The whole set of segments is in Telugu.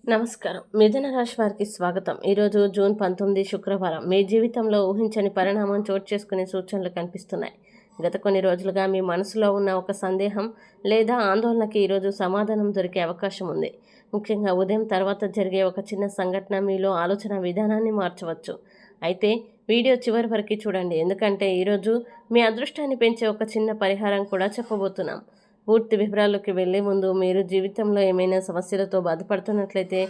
నమస్కారం. మిథున రాశి వారికి స్వాగతం. ఈరోజు జూన్ 19 శుక్రవారం. మీ జీవితంలో ఊహించని పరిణామం చోటు చేసుకునే సూచనలు కనిపిస్తున్నాయి. గత కొన్ని రోజులుగా మీ మనసులో ఉన్న ఒక సందేహం లేదా ఆందోళనకి ఈరోజు సమాధానం దొరికే అవకాశం ఉంది. ముఖ్యంగా ఉదయం తర్వాత జరిగే ఒక చిన్న సంఘటన మీలో ఆలోచన విధానాన్ని మార్చవచ్చు. అయితే వీడియో చివరి వరకు చూడండి, ఎందుకంటే ఈరోజు మీ అదృష్టాన్ని పెంచే ఒక చిన్న పరిహారం కూడా చెప్పబోతున్నాం. పూర్తి వివరాల్లోకి వెళ్లే ముందు మీరు జీవితంలో ఏమైనా సమస్యలతో బాధపడుతున్నట్లయితే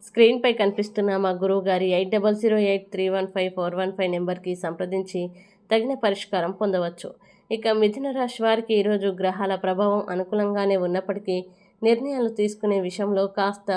స్క్రీన్పై కనిపిస్తున్న మా గురువు గారి 8008315415 నెంబర్కి సంప్రదించి తగిన పరిష్కారం పొందవచ్చు. ఇక మిథున రాశి వారికి ఈరోజు గ్రహాల ప్రభావం అనుకూలంగానే ఉన్నప్పటికీ నిర్ణయాలు తీసుకునే విషయంలో కాస్త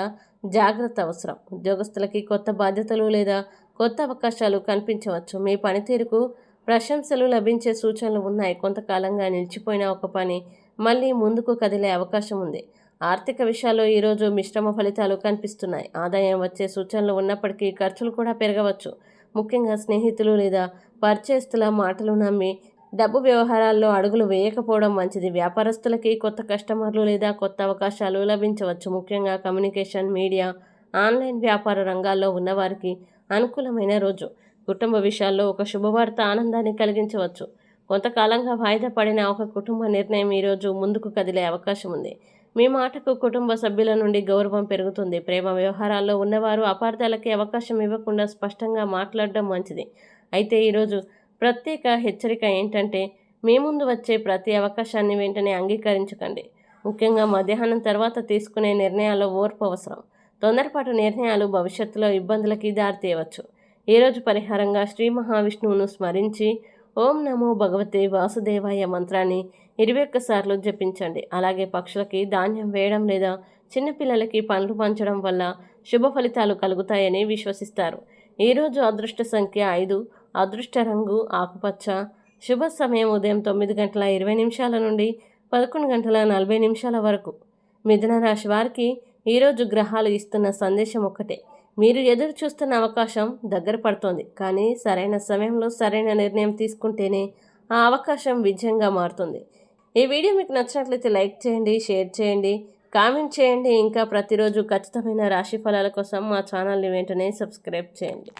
జాగ్రత్త అవసరం. ఉద్యోగస్తులకి కొత్త బాధ్యతలు లేదా కొత్త అవకాశాలు కనిపించవచ్చు. మీ పనితీరుకు ప్రశంసలు లభించే సూచనలు ఉన్నాయి. కొంతకాలంగా నిలిచిపోయిన ఒక పని మళ్ళీ ముందుకు కదిలే అవకాశం ఉంది. ఆర్థిక విషయాల్లో ఈరోజు మిశ్రమ ఫలితాలు కనిపిస్తున్నాయి. ఆదాయం వచ్చే సూచనలు ఉన్నప్పటికీ ఖర్చులు కూడా పెరగవచ్చు. ముఖ్యంగా స్నేహితులు లేదా పరిచయస్తుల మాటలు నమ్మి డబ్బు వ్యవహారాల్లో అడుగులు వేయకపోవడం మంచిది. వ్యాపారస్తులకి కొత్త కస్టమర్లు లేదా కొత్త అవకాశాలు లభించవచ్చు. ముఖ్యంగా కమ్యూనికేషన్, మీడియా, ఆన్లైన్ వ్యాపార రంగాల్లో ఉన్నవారికి అనుకూలమైన రోజు. కుటుంబ విషయాల్లో ఒక శుభవార్త ఆనందాన్ని కలిగించవచ్చు. కొంతకాలంగా వాయిదా పడిన ఒక కుటుంబ నిర్ణయం ఈరోజు ముందుకు కదిలే అవకాశం ఉంది. మీ మాటకు కుటుంబ సభ్యుల నుండి గౌరవం పెరుగుతుంది. ప్రేమ వ్యవహారాల్లో ఉన్నవారు అపార్థాలకి అవకాశం ఇవ్వకుండా స్పష్టంగా మాట్లాడడం మంచిది. అయితే ఈరోజు ప్రత్యేక హెచ్చరిక ఏంటంటే, మీ ముందు వచ్చే ప్రతి అవకాశాన్ని వెంటనే అంగీకరించకండి. ముఖ్యంగా మధ్యాహ్నం తర్వాత తీసుకునే నిర్ణయాల్లో ఓర్పు అవసరం. తొందరపాటు నిర్ణయాలు భవిష్యత్తులో ఇబ్బందులకి దారితీయవచ్చు. ఈరోజు పరిహారంగా శ్రీ మహావిష్ణువును స్మరించి ఓం నమో భగవతే వాసుదేవాయ మంత్రాన్ని 21 సార్లు జపించండి. అలాగే పక్షులకి ధాన్యం వేయడం లేదా చిన్నపిల్లలకి పండ్లు పంచడం వల్ల శుభ ఫలితాలు కలుగుతాయని విశ్వసిస్తారు. ఈరోజు అదృష్ట సంఖ్య 5, అదృష్ట రంగు ఆకుపచ్చ, శుభ సమయం ఉదయం 9:20 నుండి 11:40 వరకు. మిథున రాశి వారికి ఈరోజు గ్రహాలు ఇస్తున్న సందేశం ఒక్కటే: మీరు ఎదురు చూస్తున్న అవకాశం దగ్గర పడుతోంది, కానీ సరైన సమయంలో సరైన నిర్ణయం తీసుకుంటేనే ఆ అవకాశం విజయంగా మారుతుంది. ఈ వీడియో మీకు నచ్చినట్లయితే లైక్ చేయండి, షేర్ చేయండి, కామెంట్ చేయండి. ఇంకా ప్రతిరోజు ఖచ్చితమైన రాశి ఫలాల కోసం మా ఛానల్ని వెంటనే సబ్స్క్రైబ్ చేయండి.